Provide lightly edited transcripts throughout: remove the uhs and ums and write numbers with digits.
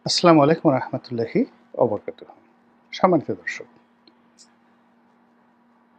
আসসালামু আলাইকুম রহমতুল্লাহি অবরকাতুহ। সম্মানিত দর্শক,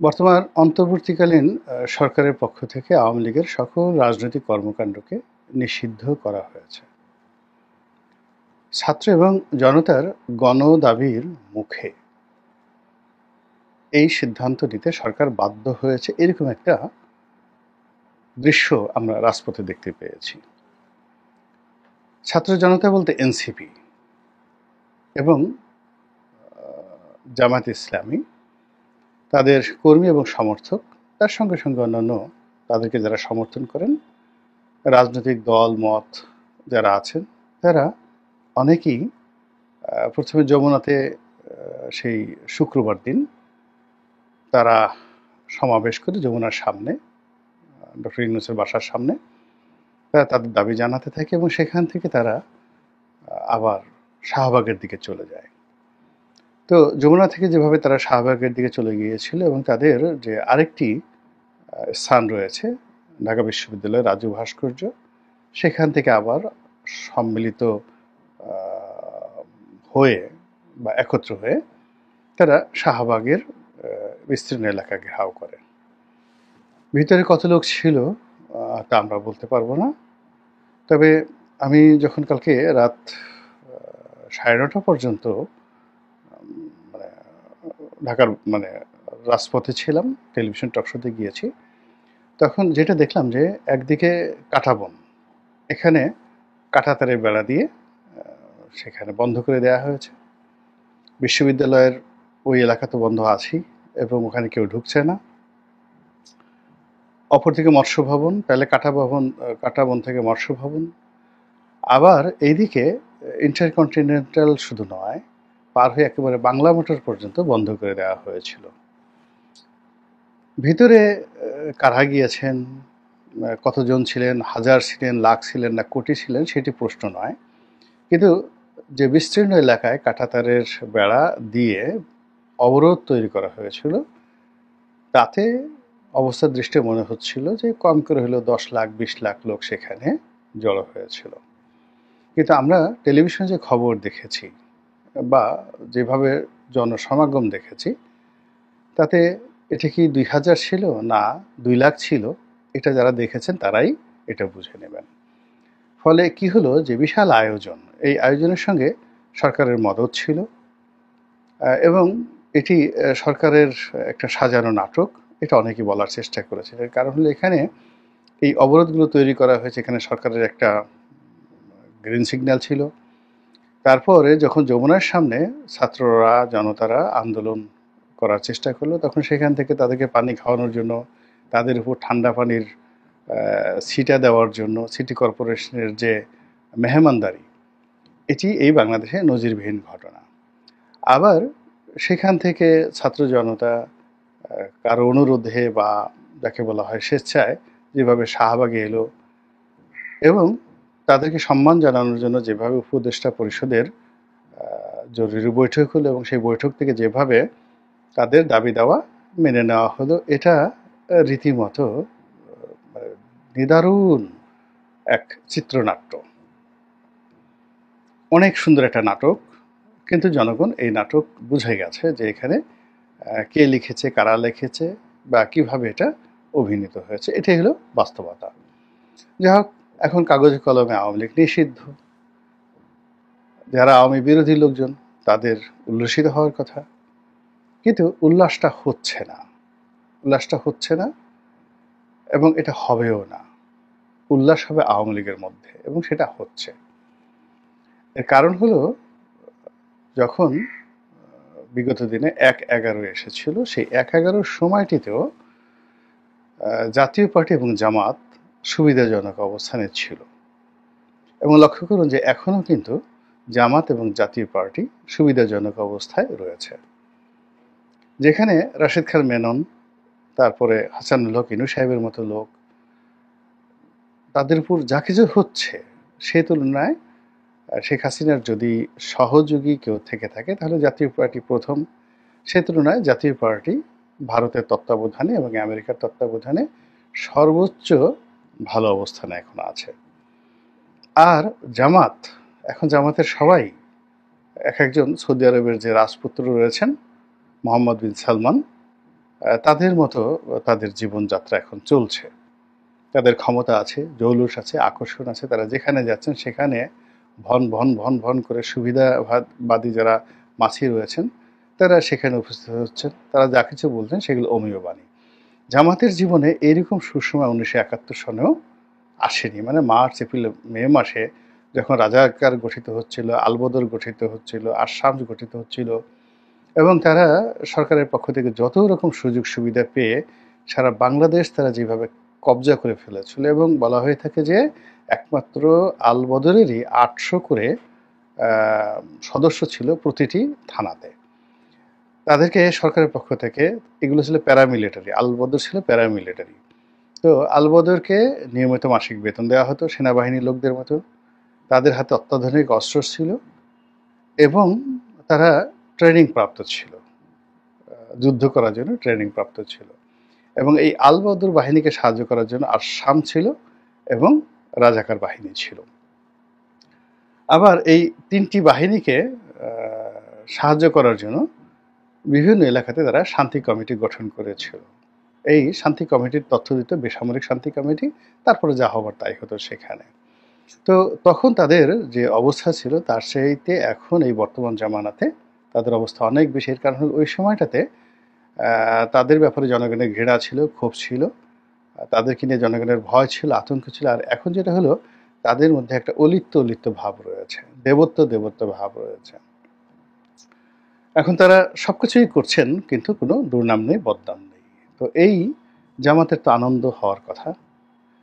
বর্তমান অন্তর্বর্তীকালীন সরকারের পক্ষ থেকে আওয়ামী লীগের সকল রাজনৈতিক কর্মকাণ্ডকে নিষিদ্ধ করা হয়েছে। ছাত্র এবং জনতার গণদাবির মুখে এই সিদ্ধান্ত নিতে সরকার বাধ্য হয়েছে, এরকম একটা দৃশ্য আমরা রাজপথে দেখতে পেয়েছি। ছাত্র জনতা বলতে এনসিপি এবং জামায়াত ইসলামী, তাদের কর্মী এবং সমর্থক, তার সঙ্গে সঙ্গে অন্যান্য তাদেরকে যারা সমর্থন করেন, রাজনৈতিক দল মত যারা আছেন, তারা অনেকেই প্রথমে যমুনাতে সেই শুক্রবার দিন তারা সমাবেশ করে যমুনার সামনে, ডক্টর ইউনূসের বাসার সামনে তারা তাদের দাবি জানাতে থাকে এবং সেখান থেকে তারা আবার শাহবাগের দিকে চলে যায়। তো যমুনা থেকে যেভাবে তারা শাহবাগের দিকে চলে গিয়েছিল এবং তাদের যে আরেকটি স্থান রয়েছে ঢাকা বিশ্ববিদ্যালয়ের রাজু ভাস্কর্য, সেখান থেকে আবার সম্মিলিত হয়ে বা একত্র হয়ে তারা শাহবাগের বিস্তীর্ণ এলাকা ঘেরাও করে। ভিতরে কত লোক ছিল তা আমরা বলতে পারবো না, তবে আমি যখন কালকে রাত 9:30 পর্যন্ত মানে ঢাকার রাজপথে ছিলাম, টেলিভিশন টকশোতে গিয়েছি, তখন যেটা দেখলাম যে একদিকে কাঁটাবন, এখানে কাঁটাতারের বেড়া দিয়ে সেখানে বন্ধ করে দেওয়া হয়েছে। বিশ্ববিদ্যালয়ের ওই এলাকা তো বন্ধ আছেই এবং ওখানে কেউ ঢুকছে না। অপরদিকে মৎস্য ভবন, তাহলে কাঁটাবন থেকে মৎস্য ভবন, আবার এইদিকে ইন্টারকন্টিনেন্টাল শুধু নয়, পার হয়ে একেবারে বাংলা মোটর পর্যন্ত বন্ধ করে দেওয়া হয়েছিল। ভিতরে কারা গিয়েছেন, কতজন ছিলেন, হাজার ছিলেন, লাখ ছিলেন না কোটি ছিলেন, সেটি প্রশ্ন নয়, কিন্তু যে বিস্তীর্ণ এলাকায় কাঁটাতারের বেড়া দিয়ে অবরোধ তৈরি করা হয়েছিল, তাতে অবস্থার দৃষ্টে মনে হচ্ছিল যে কম করে হলেও 10 লাখ 20 লাখ লোক সেখানে জড়ো হয়েছিল। কিন্তু আমরা টেলিভিশনে যে খবর দেখেছি বা যেভাবে জনসমাগম দেখেছি, তাতে এটা কি 2000 ছিল না 2 লাখ ছিল, এটা যারা দেখেছেন তারাই এটা বুঝে নেবেন। ফলে কি হলো যে বিশাল আয়োজন, এই আয়োজনের সঙ্গে সরকারের মদত ছিল এবং এটি সরকারের একটা সাজানো নাটক, এটা অনেকেই বলার চেষ্টা করেছে। এর কারণ হলো এখানে এই অবরোধগুলো তৈরি করা হয়েছে, এখানে সরকারের একটা গ্রিন সিগন্যাল ছিল। তারপরে যখন যমুনার সামনে ছাত্ররা জনতারা আন্দোলন করার চেষ্টা করলো, তখন সেখান থেকে তাদেরকে পানি খাওয়ানোর জন্য, তাদের উপর ঠান্ডা পানির ছিটা দেওয়ার জন্য সিটি কর্পোরেশনের যে মেহমানদারি, এটি এই বাংলাদেশে নজিরবিহীন ঘটনা। আবার সেখান থেকে ছাত্র জনতা কারো অনুরোধে বা যাকে বলা হয় স্বেচ্ছায় যেভাবে শাহবাগে এলো এবং তাদেরকে সম্মান জানানোর জন্য যেভাবে উপদেষ্টা পরিষদের জরুরি বৈঠক হলো এবং সেই বৈঠক থেকে যেভাবে তাদের দাবি দেওয়া মেনে নেওয়া হলো, এটা রীতিমতো নিদারুণ এক চিত্রনাট্য, অনেক সুন্দর একটা নাটক। কিন্তু জনগণ এই নাটক বুঝে গেছে যে এখানে কে লিখেছে, কারা লিখেছে বা কিভাবে এটা অভিনীত হয়েছে, এটাই হলো বাস্তবতা। যাই হোক, এখন কাগজে কলমে আওয়ামী লীগ নিষিদ্ধ। যারা আওয়ামী বিরোধী লোকজন তাদের উল্লসিত হওয়ার কথা, কিন্তু উল্লাসটা হচ্ছে না এবং এটা হবেও না। উল্লাস হবে আওয়ামী লীগের মধ্যে এবং সেটা হচ্ছে। এর কারণ হলো, যখন বিগত দিনে 1/11 এসেছিল, সেই 1/11 সময়টিতেও জাতীয় পার্টি এবং জামাত সুবিধাজনক অবস্থানে ছিল এবং লক্ষ্য করুন যে এখনও কিন্তু জামাত এবং জাতীয় পার্টি সুবিধাজনক অবস্থায় রয়েছে। যেখানে রাশেদ খান মেনন, তারপরে হাসানুল হক ইনু সাহেবের মতো লোক, তাদের উপর যা কিছু হচ্ছে, সেই তুলনায় শেখ হাসিনার যদি সহযোগী কেউ থেকে থাকে তাহলে জাতীয় পার্টি প্রথম। সে তুলনায় জাতীয় পার্টি ভারতের তত্ত্বাবধানে এবং আমেরিকার তত্ত্বাবধানে সর্বোচ্চ ভালো অবস্থানে এখন আছে। আর জামাত, এখন জামাতের সবাই এক একজন সৌদি আরবের যে রাজপুত্র রয়েছেন মোহাম্মদ বিন সালমান, তাদের মতো তাদের জীবনযাত্রা এখন চলছে। তাদের ক্ষমতা আছে, জৌলুস আছে, আকর্ষণ আছে, তারা যেখানে যাচ্ছেন সেখানে ভন ভন ভন ভন করে সুবিধাবাদী যারা মাছি রয়েছেন তারা সেখানে উপস্থিত হচ্ছেন। তারা যা কিছু বলতেন সেগুলো অমীয় বাণী। জামাতের জীবনে এইরকম সুসময় 1971 সনেও আসেনি। মানে মার্চ, এপ্রিল, মে মাসে যখন রাজাকার গঠিত হচ্ছিল, আলবদর গঠিত হচ্ছিল, আশামস গঠিত হচ্ছিল এবং তারা সরকারের পক্ষ থেকে যত রকম সুযোগ সুবিধা পেয়ে সারা বাংলাদেশ তারা যেভাবে কবজা করে ফেলেছিল, এবং বলা হয়ে থাকে যে একমাত্র আলবদরেরই 800 করে সদস্য ছিল প্রতিটি থানাতে। তাদেরকে সরকারের পক্ষ থেকে, এগুলো ছিল প্যারামিলিটারি, আলবদর ছিল প্যারামিলিটারি। তো আলবদরকে নিয়মিত মাসিক বেতন দেওয়া হতো সেনাবাহিনীর লোকদের মতো। তাদের হাতে অত্যাধুনিক অস্ত্র ছিল এবং তারা ট্রেনিং প্রাপ্ত ছিল, যুদ্ধ করার জন্য ট্রেনিং প্রাপ্ত ছিল। এবং এই আলবদর বাহিনীকে সাহায্য করার জন্য আসাম ছিল এবং রাজাকার বাহিনী ছিল। আবার এই তিনটি বাহিনীকে সাহায্য করার জন্য বিভিন্ন এলাকাতে তারা শান্তি কমিটি গঠন করেছিল। এই শান্তি কমিটির তথ্য দিত বেসামরিক শান্তি কমিটি, তারপরে যা হবার তাই হতো সেখানে। তো তখন তাদের যে অবস্থা ছিল তার চাইতে এখন এই বর্তমান জামানাতে তাদের অবস্থা অনেক বেশি। এর কারণ হলো ওই সময়টাতে তাদের ব্যাপারে জনগণের ঘৃণা ছিল, ক্ষোভ ছিল, তাদেরকে নিয়ে জনগণের ভয় ছিল, আতঙ্ক ছিল। আর এখন যেটা হলো তাদের মধ্যে একটা অলিপ্ত ভাব রয়েছে, দেবত্ব ভাব রয়েছে। এখন তারা সবকিছুই করছেন কিন্তু কোনো দুর্নাম নেই, বদনাম নেই। তো এই জামাতের তো আনন্দ হওয়ার কথা,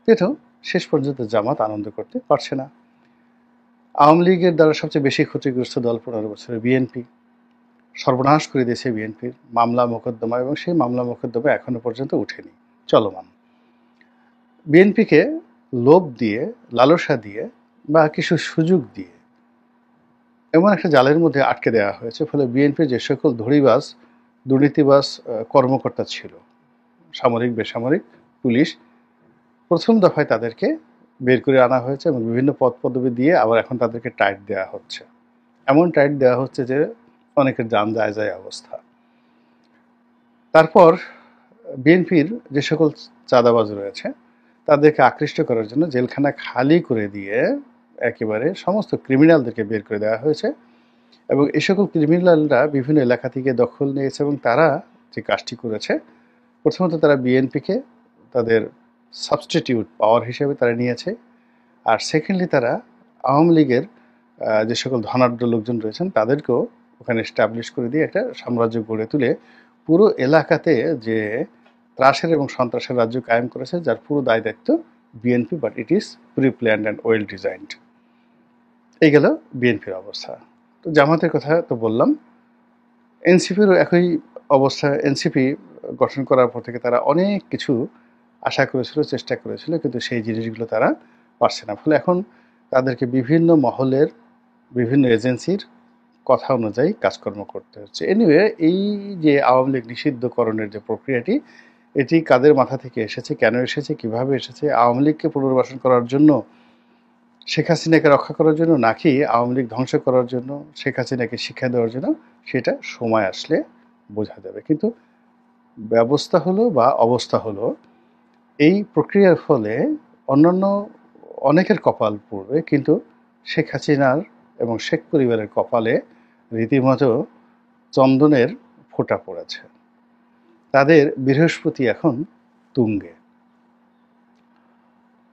কিন্তু শেষ পর্যন্ত জামাত আনন্দ করতে পারছে না। আওয়ামী লীগের দ্বারা সবচেয়ে বেশি ক্ষতিগ্রস্ত দল 15 বছরে বিএনপি, সর্বনাশ করে দিয়েছে বিএনপির মামলা মোকদ্দমা, এবং সেই মামলা মোকদ্দমা এখনো পর্যন্ত উঠেনি, চলমান। বিএনপিকে লোভ দিয়ে, লালসা দিয়ে বা কিছু সুযোগ দিয়ে এমন একটা জালের মধ্যে আটকে দেওয়া হয়েছে, ফলে বিএনপির যে সকল ধড়িবাজ, দুর্নীতিবাজ কর্মকর্তা ছিল, সামরিক, বেসামরিক, পুলিশ, প্রথম দফায় তাদেরকে বের করে আনা হয়েছে এবং বিভিন্ন পদ পদবি দিয়ে আবার এখন তাদেরকে টাইট দেওয়া হচ্ছে। এমন টাইট দেওয়া হচ্ছে যে অনেকের জান যায় যায় অবস্থা। তারপর বিএনপির যে সকল চাঁদাবাজ রয়েছে তাদেরকে আকৃষ্ট করার জন্য জেলখানা খালি করে দিয়ে একেবারে সমস্ত ক্রিমিনালদেরকে বের করে দেওয়া হয়েছে, এবং এই সকল ক্রিমিনালরা বিভিন্ন এলাকা থেকে দখল নিয়েছে এবং তারা যে কাজটি করেছে, প্রথমত তারা বিএনপিকে তাদের সাবস্টিটিউট পাওয়ার হিসেবে তারা নিয়েছে, আর সেকেন্ডলি তারা আওয়ামী লীগের যে সকল ধনাঢ্য লোকজন রয়েছেন তাদেরকেও ওখানে এস্টাবলিশ করে দিয়ে একটা সাম্রাজ্য গড়ে তুলে পুরো এলাকাতে যে ত্রাসের এবং সন্ত্রাসের রাজ্য কায়েম করেছে, যার পুরো দায় দায়িত্ব BNP, but it is pre planned and well designed. এই গেল বিএনপির অবস্থা। তো জামাতের কথা তো বললাম, এনসিপিরও একই অবস্থা। এনসিপি গঠন করার পর থেকে তারা অনেক কিছু আশা করেছিল, চেষ্টা করেছিল, কিন্তু সেই জিনিসগুলো তারা পারছে না। ফলে এখন তাদেরকে বিভিন্ন মহলের, বিভিন্ন এজেন্সির কথা অনুযায়ী কাজকর্ম করতে হচ্ছে। এনিওয়ে, এই যে আওয়ামী লীগ নিষিদ্ধকরণের যে প্রক্রিয়াটি, এটি কাদের মাথা থেকে এসেছে, কেন এসেছে, কিভাবে এসেছে, আওয়ামী লীগকে পুনর্বাসন করার জন্য, শেখ হাসিনাকে রক্ষা করার জন্য, নাকি আওয়ামী লীগ ধ্বংস করার জন্য, শেখ হাসিনাকে শিক্ষা দেওয়ার জন্য, সেটা সময় আসলে বোঝা যাবে। কিন্তু ব্যবস্থা হলো বা অবস্থা হলো, এই প্রক্রিয়ার ফলে অন্যান্য অনেকের কপাল পড়বে, কিন্তু শেখ হাসিনার এবং শেখ পরিবারের কপালে রীতিমতো চন্দনের ফোঁটা পড়েছে। তাদের বৃহস্পতি এখন তুঙ্গে।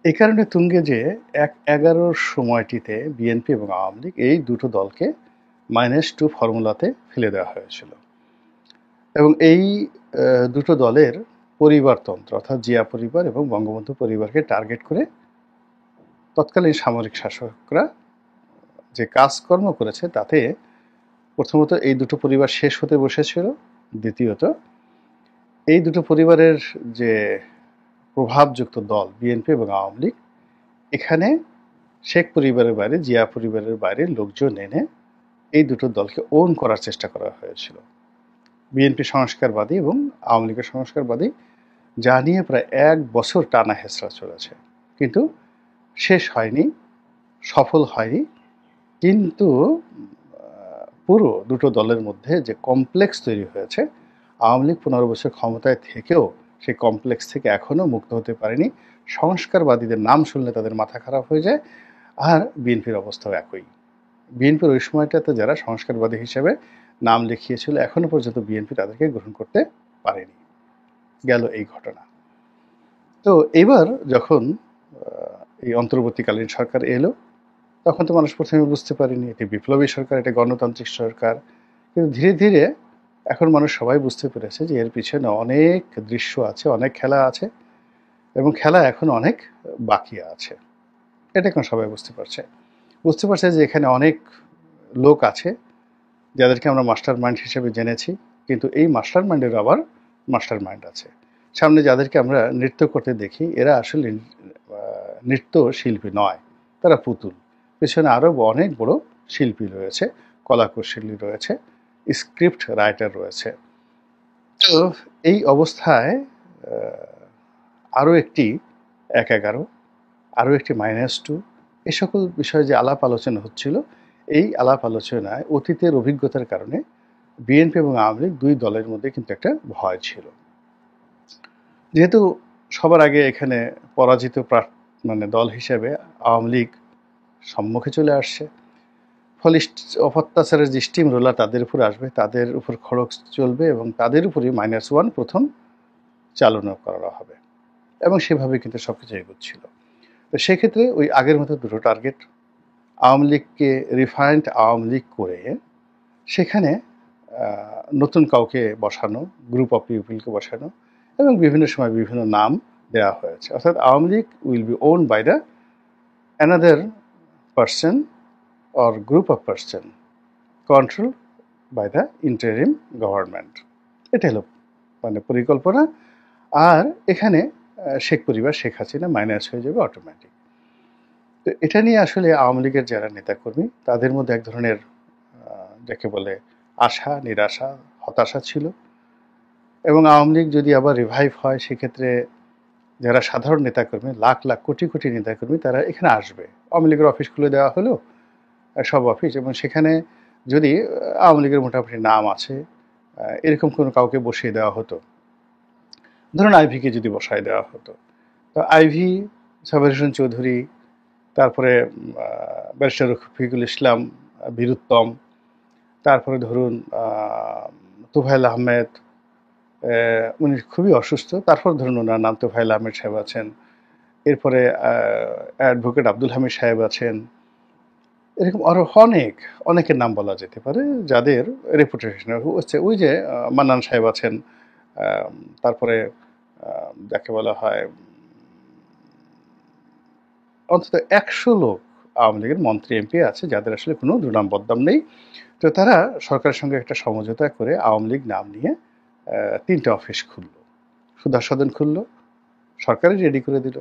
এই কারণে তুঙ্গে যে 1/11 সময়টিতে বিএনপি এবং আওয়ামী লীগ এই দুটো দলকে -2 ফর্মুলাতে ফেলে দেওয়া হয়েছিল, এবং এই দুটো দলের পরিবারতন্ত্র, অর্থাৎ জিয়া পরিবার এবং বঙ্গবন্ধু পরিবারকে টার্গেট করে তৎকালীন সামরিক শাসকরা যে কাজকর্ম করেছে, তাতে প্রথমত এই দুটো পরিবার শেষ হতে বসেছিল, দ্বিতীয়ত এই দুটো পরিবারের যে প্রভাবযুক্ত দল বিএনপি এবং আওয়ামী লীগ, এখানে শেখ পরিবারের বাইরে, জিয়া পরিবারের বাইরে লোকজন এনে এই দুটো দলকে ওন করার চেষ্টা করা হয়েছিল। বিএনপি সংস্কারবাদী এবং আওয়ামী লীগের সংস্কারবাদী, যা নিয়ে প্রায় 1 বছর টানা হেঁচড়া চলেছে, কিন্তু শেষ হয়নি, সফল হয়নি। কিন্তু পুরো দুটো দলের মধ্যে যে কমপ্লেক্স তৈরি হয়েছে, আওয়ামী লীগ 15 বছর ক্ষমতায় থেকেও সেই কমপ্লেক্স থেকে এখনও মুক্ত হতে পারেনি। সংস্কারবাদীদের নাম শুনলে তাদের মাথা খারাপ হয়ে যায়। আর বিএনপির অবস্থাও একই। বিএনপির ওই সময়টাতে যারা সংস্কারবাদী হিসেবে নাম লিখিয়েছিল, এখনো পর্যন্ত বিএনপি তাদেরকে গ্রহণ করতে পারেনি। গেল এই ঘটনা। তো এবার যখন এই অন্তর্বর্তীকালীন সরকার এলো, তখন তো মানুষ প্রথমে বুঝতে পারেনি এটি বিপ্লবী সরকার, এটা গণতান্ত্রিক সরকার। কিন্তু ধীরে ধীরে এখন মানুষ সবাই বুঝতে পেরেছে যে এর পিছনে অনেক দৃশ্য আছে, অনেক খেলা আছে, এবং খেলা এখন অনেক বাকি আছে। এটা এখন সবাই বুঝতে পারছে যে এখানে অনেক লোক আছে যাদেরকে আমরা মাস্টার মাইন্ড হিসেবে জেনেছি, কিন্তু এই মাস্টার মাইন্ডের আবার মাস্টার মাইন্ড আছে। সামনে যাদেরকে আমরা নৃত্য করতে দেখি, এরা আসলে নৃত্য শিল্পী নয়, তারা পুতুল। পেছনে আরও অনেক বড় শিল্পী রয়েছে, কলাকুশলী রয়েছে, স্ক্রিপ্ট রাইটার রয়েছে। তো এই অবস্থায় আরও একটি 1-11, আরও একটি -2, এই সকল বিষয়ে যে আলাপ আলোচনা হচ্ছিল, এই আলাপ আলোচনায় অতীতের অভিজ্ঞতার কারণে বিএনপি এবং আওয়ামী লীগ দুই দলের মধ্যে কিন্তু একটা ভয় ছিল। যেহেতু সবার আগে এখানে পরাজিত দল হিসেবে আওয়ামী লীগ সম্মুখে চলে আসছে, ফলে অত্যাচারের যে স্টিম রোলার তাদের উপর আসবে, তাদের উপর খড়গ চলবে এবং তাদের উপরই -1 প্রথম চালনা করা হবে, এবং সেভাবে কিন্তু সবকিছু এগোচ্ছিল। তো সেক্ষেত্রে ওই আগের মতো দুটো টার্গেট, আওয়ামী লীগকে রিফাইন্ড আওয়ামী লীগ করে সেখানে নতুন কাউকে বসানো, গ্রুপ অফ পিপলকে বসানো, এবং বিভিন্ন সময় বিভিন্ন নাম দেওয়া হয়েছে। অর্থাৎ Awami League will be own by the another person or group of person control by the interim government. এটা হলো পরিকল্পনা। আর এখানে শেখ পরিবার, শেখ হাসিনা মাইনাস হয়ে যাবে অটোমেটিক। তো এটা নিয়ে আসলে আওয়ামী লীগের যারা নেতাকর্মী, তাদের মধ্যে এক ধরনের যাকে বলে আশা, নিরাশা, হতাশা ছিল। এবং আওয়ামী লীগ যদি আবার রিভাইভ হয়, সেক্ষেত্রে যারা সাধারণ নেতাকর্মী, লাখ লাখ কোটি কোটি নেতাকর্মী, তারা এখানে আসবে। আওয়ামী লীগের অফিস খুলে দেওয়া হলো, সব অফিস, এবং সেখানে যদি আওয়ামী লীগের মোটামুটি নাম আছে এরকম কোনো কাউকে বসিয়ে দেওয়া হতো, ধরুন আইভিকে যদি বসায় দেওয়া হতো, তো আইভি, সাবের হোসেন চৌধুরী, তারপরে ব্যারিস্টার রফিকুল ইসলাম, বীরুত্তম, তারপরে ধরুন তোফায়েল আহমেদ, উনি খুবই অসুস্থ, তারপর ধরুন ওনার নাম তোফায়েল আহমেদ সাহেব আছেন, এরপরে অ্যাডভোকেট আব্দুল হামিদ সাহেব আছেন, এরকম আরও অনেকের নাম বলা যেতে পারে যাদের রেপুটেশন হচ্ছে। ওই যে মান্নান সাহেব আছেন, তারপরে যাকে বলা হয় অন্তত 100 লোক আওয়ামী লীগের মন্ত্রী এমপি আছে যাদের আসলে কোনো দুর্নাম বদনাম নেই। তো তারা সরকারের সঙ্গে একটা সমঝোতা করে আওয়ামী লীগ নাম নিয়ে 3টে অফিস খুলল, সুধা সদন খুলল, সরকারই রেডি করে দিল।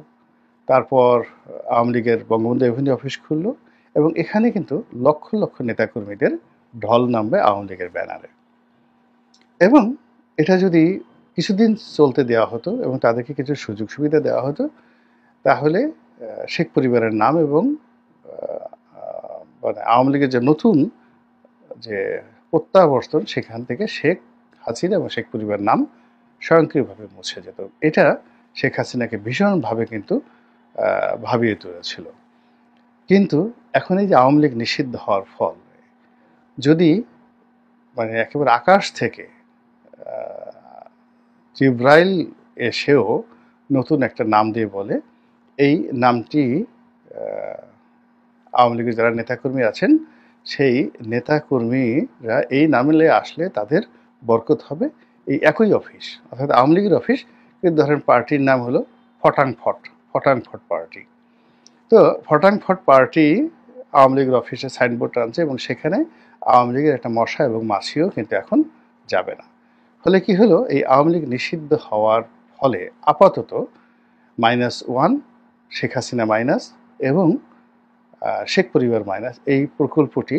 তারপর আওয়ামী লীগের বঙ্গবন্ধু এভিনিউ অফিস খুলল, এবং এখানে কিন্তু লক্ষ লক্ষ নেতাকর্মীদের ঢল নামবে আওয়ামী লীগের ব্যানারে। এবং এটা যদি কিছুদিন চলতে দেওয়া হতো এবং তাদেরকে কিছু সুযোগ সুবিধা দেওয়া হতো, তাহলে শেখ পরিবারের নাম এবং আওয়ামী লীগের যে নতুন যে প্রত্যাবর্তন, সেখান থেকে শেখ হাসিনা এবং শেখ পরিবারের নাম স্বয়ংক্রিয়ভাবে মুছে যেত। এটা শেখ হাসিনাকে ভীষণভাবে কিন্তু ভাবিয়ে তুলেছিল। কিন্তু এখন এই যে আওয়ামী লীগ নিষিদ্ধ হওয়ার ফল, যদি একেবারে আকাশ থেকে জিব্রাইল এসেও নতুন একটা নাম দিয়ে বলে, এই নামটি আওয়ামী লীগের যারা নেতাকর্মী আছেন, সেই নেতাকর্মীরা এই নামে আসলে তাদের বরকত হবে, এই একই অফিস, অর্থাৎ আওয়ামী লীগের অফিস, কিন্তু ধরেন পার্টির নাম হলো ফটাংফট পার্টি। তো ফটাংফট পার্টি আওয়ামী লীগের অফিসে সাইনবোর্ড টানছে, এবং সেখানে আওয়ামী লীগের একটা মশা এবং মাছিও কিন্তু এখন যাবে না। ফলে কি হলো, এই আওয়ামী লীগ নিষিদ্ধ হওয়ার ফলে আপাতত -1, শেখ হাসিনা মাইনাস এবং শেখ পরিবার মাইনাস, এই প্রকল্পটি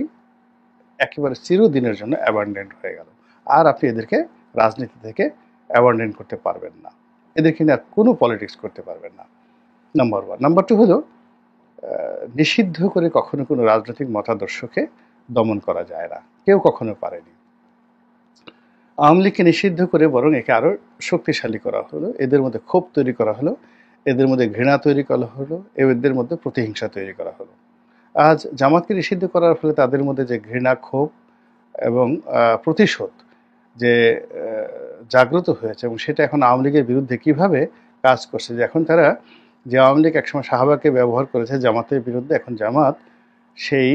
একেবারে চিরদিনের জন্য অ্যাবান্ডেন্ট হয়ে গেল। আর আপনি এদেরকে রাজনীতি থেকে অ্যাবান্ডেন্ট করতে পারবেন না, এদেরকে নিয়ে আর কোনো পলিটিক্স করতে পারবেন না, নাম্বার 1। নাম্বার 2 হলো, নিষিদ্ধ করে কখনো কোনো রাজনৈতিক মতাদর্শকে দমন করা যায় না। কেউ কখনো পারেনি। আওয়ামী লীগকে নিষিদ্ধ করে বরং একে আরও শক্তিশালী করা হলো, এদের মধ্যে ক্ষোভ তৈরি করা হলো, এদের মধ্যে ঘৃণা তৈরি করা হলো, এদের মধ্যে প্রতিহিংসা তৈরি করা হলো। আজ জামাতকে নিষিদ্ধ করার ফলে তাদের মধ্যে যে ঘৃণা, ক্ষোভ এবং প্রতিশোধ যে জাগ্রত হয়েছে, এবং সেটা এখন আওয়ামী লীগের বিরুদ্ধে কিভাবে কাজ করছে, যে এখন তারা, যে আওয়ামী লীগ একসময় শাহবাগকে ব্যবহার করেছে জামাতের বিরুদ্ধে, এখন জামাত সেই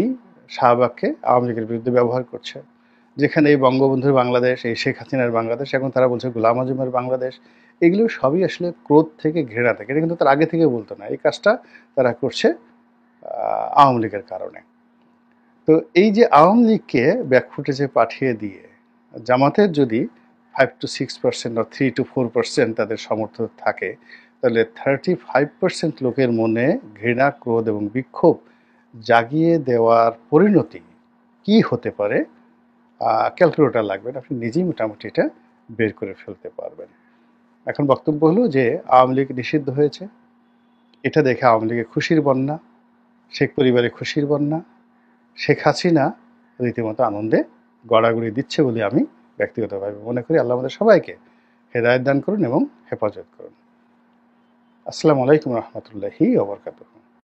শাহবাগকে আওয়ামী লীগের বিরুদ্ধে ব্যবহার করছে। যেখানে এই বঙ্গবন্ধুর বাংলাদেশ, এই শেখ হাসিনার বাংলাদেশ, এখন তারা বলছে গোলাম আজমের বাংলাদেশ। এগুলো সবই আসলে ক্রোধ থেকে, ঘৃণা থেকে। এটা কিন্তু তার আগে থেকে বলতো না, এই কাজটা তারা করছে আওয়ামী লীগের কারণে। তো এই যে আওয়ামী লীগকে ব্যাকফুটেজে পাঠিয়ে দিয়ে জামাতের যদি 5 to 6% বা 3 to 4% তাদের সমর্থন থাকে, তাহলে 35% লোকের মনে ঘৃণা, ক্রোধ এবং বিক্ষোভ জাগিয়ে দেওয়ার পরিণতি কি হতে পারে, ক্যালকুলেটর লাগবে না, আপনি নিজেই মোটামুটি এটা বের করে ফেলতে পারবেন। এখন বক্তব্য হলো যে আওয়ামী লীগ নিষিদ্ধ হয়েছে, এটা দেখে আওয়ামী লীগের খুশির বন্যা, শেখ পরিবারে খুশির বন্যা, শেখ হাসিনা রীতিমতো আনন্দে গড়াগড়ি দিচ্ছে বলে আমি ব্যক্তিগতভাবে মনে করি। আল্লাহ আমাদের সবাইকে হেদায়েত দান করুন এবং হেফাজত করুন। আসসালামু আলাইকুম রহমতুল্লাহি ওয়া বারাকাতুহু।